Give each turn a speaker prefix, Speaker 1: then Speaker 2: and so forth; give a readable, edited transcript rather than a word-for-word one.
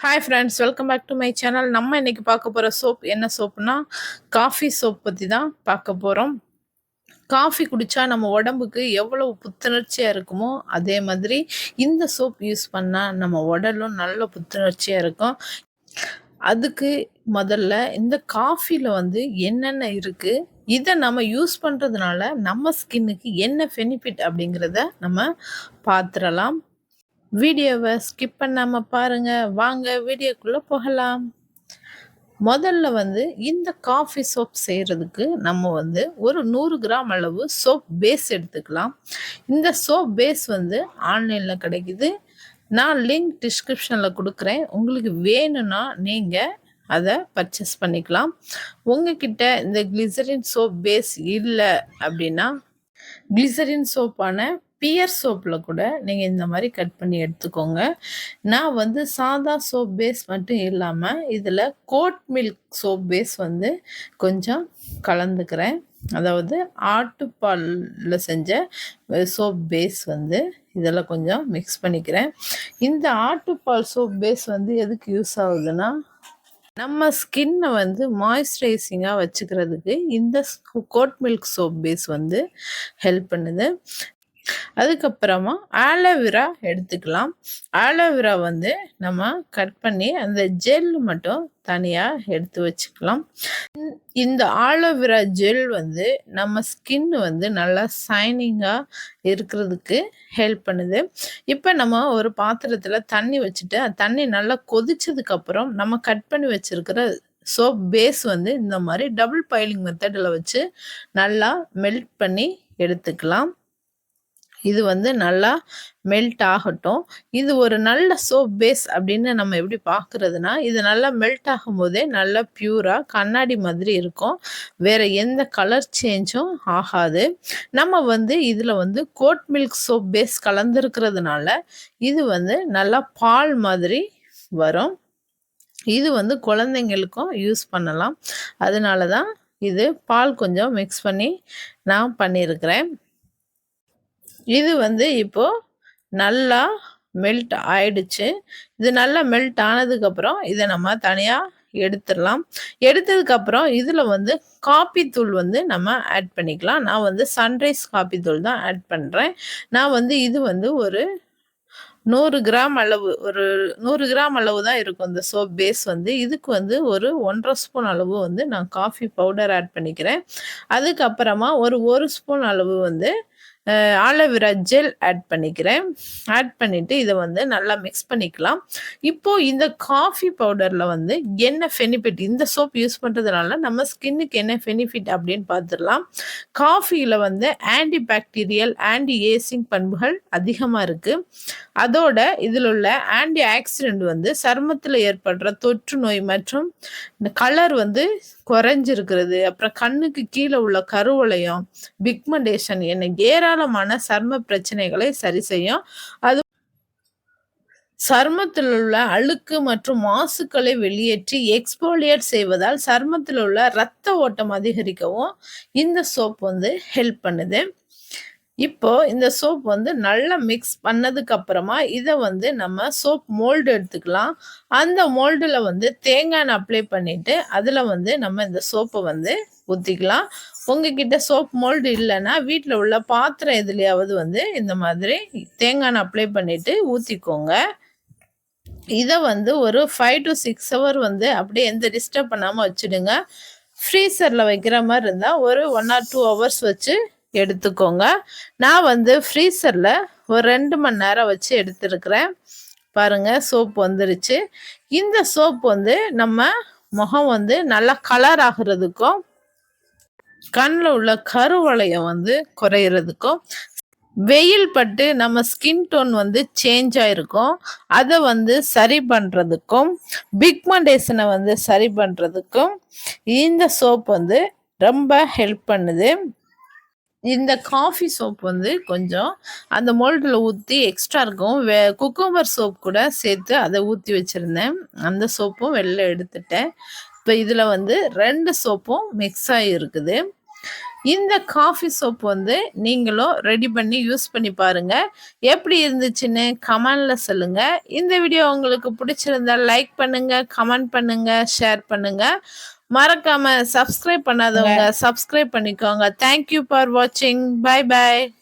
Speaker 1: Hi friends, welcome back to my channel. நம்ம இன்னைக்கு பார்க்க போகிற சோப் என்ன சோப்புனா காஃபி சோப் பற்றி தான் பார்க்க போகிறோம். காஃபி குடித்தா நம்ம உடம்புக்கு எவ்வளவு புத்துணர்ச்சியாக இருக்குமோ அதே மாதிரி இந்த சோப் யூஸ் பண்ணால் நம்ம உடலும் நல்ல புத்துணர்ச்சியாக இருக்கும். அதுக்கு முதல்ல இந்த காஃபியில் வந்து என்னென்ன இருக்குது, இதை நம்ம யூஸ் பண்ணுறதுனால நம்ம ஸ்கின்னுக்கு என்ன பெனிஃபிட் அப்படிங்கிறத நம்ம பார்த்துடலாம். வீடியோவை ஸ்கிப் பண்ணாமல் பாருங்கள். வாங்க வீடியோக்குள்ளே போகலாம். முதல்ல வந்து இந்த காஃபி சோப் செய்கிறதுக்கு நம்ம வந்து ஒரு 100 கிராம் அளவு சோப் பேஸ் எடுத்துக்கலாம். இந்த சோப் பேஸ் வந்து ஆன்லைனில் கிடைக்குது. நான் லிங்க் டிஸ்கிரிப்ஷனில் கொடுக்குறேன். உங்களுக்கு வேணும்னா நீங்கள் அதை பர்ச்சேஸ் பண்ணிக்கலாம். உங்ககிட்ட இந்த கிளிசரின் சோப் பேஸ் இல்லை அப்படின்னா கிளிசரின் சோப்பான பியர் சோப்பில் கூட நீங்கள் இந்த மாதிரி கட் பண்ணி எடுத்துக்கோங்க. நான் வந்து சாதா சோப் பேஸ் மட்டும் இல்லாமல் இதில் கோட் மில்க் சோப் பேஸ் வந்து கொஞ்சம் கலந்துக்கிறேன். அதாவது ஆட்டுப்பாலில் செஞ்ச சோப் பேஸ் வந்து இதில் கொஞ்சம் மிக்ஸ் பண்ணிக்கிறேன். இந்த ஆட்டுப்பால் சோப் பேஸ் வந்து எதுக்கு யூஸ் ஆகுதுன்னா, நம்ம ஸ்கின்னை வந்து மாய்ஸ்சரைசிங்காக வச்சுக்கிறதுக்கு இந்த கோட் மில்க் சோப் பேஸ் வந்து ஹெல்ப் பண்ணுது. அதுக்கப்புறமா ஆலோவேரா எடுத்துக்கலாம். ஆலோவேரா வந்து நம்ம கட் பண்ணி அந்த ஜெல் மட்டும் தனியாக எடுத்து வச்சுக்கலாம். இந்த ஆலோவேரா ஜெல் வந்து நம்ம ஸ்கின் வந்து நல்லா ஷைனிங்காக இருக்கிறதுக்கு ஹெல்ப் பண்ணுது. இப்போ நம்ம ஒரு பாத்திரத்தில் தண்ணி வச்சுட்டு தண்ணி நல்லா கொதிச்சதுக்கப்புறம் நம்ம கட் பண்ணி வச்சுருக்கிற சோப் பேஸ் வந்து இந்த மாதிரி டபுள் பாயிலிங் மெத்தடில் வச்சு நல்லா மெல்ட் பண்ணி எடுத்துக்கலாம். இது வந்து நல்லா மெல்ட் ஆகட்டும். இது ஒரு நல்ல சோப் பேஸ் அப்படின்னு நம்ம எப்படி பார்க்குறதுனா, இது நல்லா மெல்ட் ஆகும்போதே நல்லா பியூராக கண்ணாடி மாதிரி இருக்கும். வேறு எந்த கலர் சேஞ்சும் ஆகாது. நம்ம வந்து இதில் வந்து கோட் மில்க் சோப் பேஸ் கலந்துருக்கிறதுனால இது வந்து நல்லா பால் மாதிரி வரும். இது வந்து குழந்தைங்களுக்கும் யூஸ் பண்ணலாம். அதனால தான் இது பால் கொஞ்சம் மிக்ஸ் பண்ணி நான் பண்ணியிருக்கிறேன். இது வந்து இப்போது நல்லா மெல்ட் ஆயிடுச்சு. இது நல்லா மெல்ட் ஆனதுக்கப்புறம் இதை நம்ம தனியாக எடுத்துடலாம். எடுத்ததுக்கப்புறம் இதில் வந்து காப்பி தூள் வந்து நம்ம ஆட் பண்ணிக்கலாம். நான் வந்து சன்ரைஸ் காப்பி தூள் தான் ஆட் பண்ணுறேன். நான் வந்து இது வந்து ஒரு 100 கிராம் அளவு, ஒரு 100 கிராம் அளவு தான் இருக்கும் இந்த சோப் பேஸ் வந்து. இதுக்கு வந்து ஒரு 1.5 ஸ்பூன் அளவு வந்து நான் காஃபி பவுடர் ஆட் பண்ணிக்கிறேன். அதுக்கப்புறமா ஒரு ஸ்பூன் அளவு வந்து ஆலோவேரா ஜெல் ஆட் பண்ணிக்கிறேன். ஆட் பண்ணிவிட்டு இதை வந்து நல்லா மிக்ஸ் பண்ணிக்கலாம். இப்போது இந்த காஃபி பவுடரில் வந்து என்ன பெனிஃபிட், இந்த சோப் யூஸ் பண்ணுறதுனால நம்ம ஸ்கின்னுக்கு என்ன பெனிஃபிட் அப்படின்னு பார்த்துடலாம். காஃபியில் வந்து ஆன்டி பாக்டீரியல், ஆன்டி ஏசிங் பண்புகள் அதிகமாக இருக்குது. அதோட இதில் உள்ள ஆன்டி ஆக்சிடென்ட் வந்து சருமத்தில் ஏற்படுற தொற்று நோய் மற்றும் இந்த கலர் வந்து குறைஞ்சிருக்கிறது, அப்புறம் கண்ணுக்கு கீழே உள்ள கருவளையம், பிக்மெண்டேஷன் என ஏராளமான சர்ம பிரச்சனைகளை சரி செய்யும். அது சருமத்தில் உள்ள அழுக்கு மற்றும் மாசுக்களை வெளியேற்றி எக்ஸ்போலியேட் செய்வதால் சருமத்தில் உள்ள இரத்த ஓட்டம் அதிகரிக்கவும் இந்த சோப் வந்து ஹெல்ப் பண்ணுது. இப்போ இந்த சோப் வந்து நல்லா மிக்ஸ் பண்ணதுக்கு அப்புறமா இதை வந்து நம்ம சோப் மோல்டு எடுத்துக்கலாம். அந்த மோல்டில் வந்து தேங்காய் எண்ணெய் அப்ளை பண்ணிட்டு அதில் வந்து நம்ம இந்த சோப்பை வந்து ஊற்றிக்கலாம். உங்ககிட்ட சோப் மோல்டு இல்லைன்னா வீட்டில் உள்ள பாத்திரம் எதுலையாவது வந்து இந்த மாதிரி தேங்காய் எண்ணெய் அப்ளை பண்ணிட்டு ஊற்றிக்கோங்க. இதை வந்து ஒரு 5 to 6 hour வந்து அப்படியே எந்த டிஸ்டர்ப் பண்ணாமல் வச்சுடுங்க. ஃப்ரீசரில் வைக்கிற மாதிரி இருந்தால் ஒரு 1 or 2 hours வச்சு எடுத்துக்கோங்க. நான் வந்து ஃப்ரீசரில் ஒரு 2 மணி நேரம் வச்சு எடுத்துருக்கிறேன். பாருங்கள், சோப் வந்துருச்சு. இந்த சோப் வந்து நம்ம முகம் வந்து நல்லா கலர் ஆகிறதுக்கும் கண்ணில் உள்ள கருவளையம் வந்து குறையிறதுக்கும், வெயில் பட்டு நம்ம ஸ்கின் டோன் வந்து சேஞ்ச் ஆகிருக்கும், அதை வந்து சரி பண்ணுறதுக்கும், பிக்மெண்டேஷனை வந்து சரி பண்ணுறதுக்கும் இந்த சோப் வந்து ரொம்ப ஹெல்ப் பண்ணுது. இந்த காஃபி சோப் வந்து கொஞ்சம் அந்த மோல்டில் ஊற்றி எக்ஸ்ட்ரா இருக்கும். குக்கும்பர் சோப் கூட சேர்த்து அதை ஊற்றி வச்சுருந்தேன். அந்த சோப்பும் வெளில எடுத்துட்டேன். இப்போ இதில் வந்து 2 சோப்பும் மிக்ஸ் ஆகி இருக்குது. இந்த காஃபி சோப் வந்து நீங்களும் ரெடி பண்ணி யூஸ் பண்ணி பாருங்க. எப்படி இருந்துச்சுன்னு கமெண்ட்ல சொல்லுங்க. இந்த வீடியோ உங்களுக்கு பிடிச்சிருந்தா லைக் பண்ணுங்க, கமெண்ட் பண்ணுங்க, ஷேர் பண்ணுங்க. மறக்காம சப்ஸ்கிரைப் பண்ணாதவங்க சப்ஸ்கிரைப் பண்ணிக்கோங்க. தேங்க் யூ ஃபார் வாட்சிங். Bye by.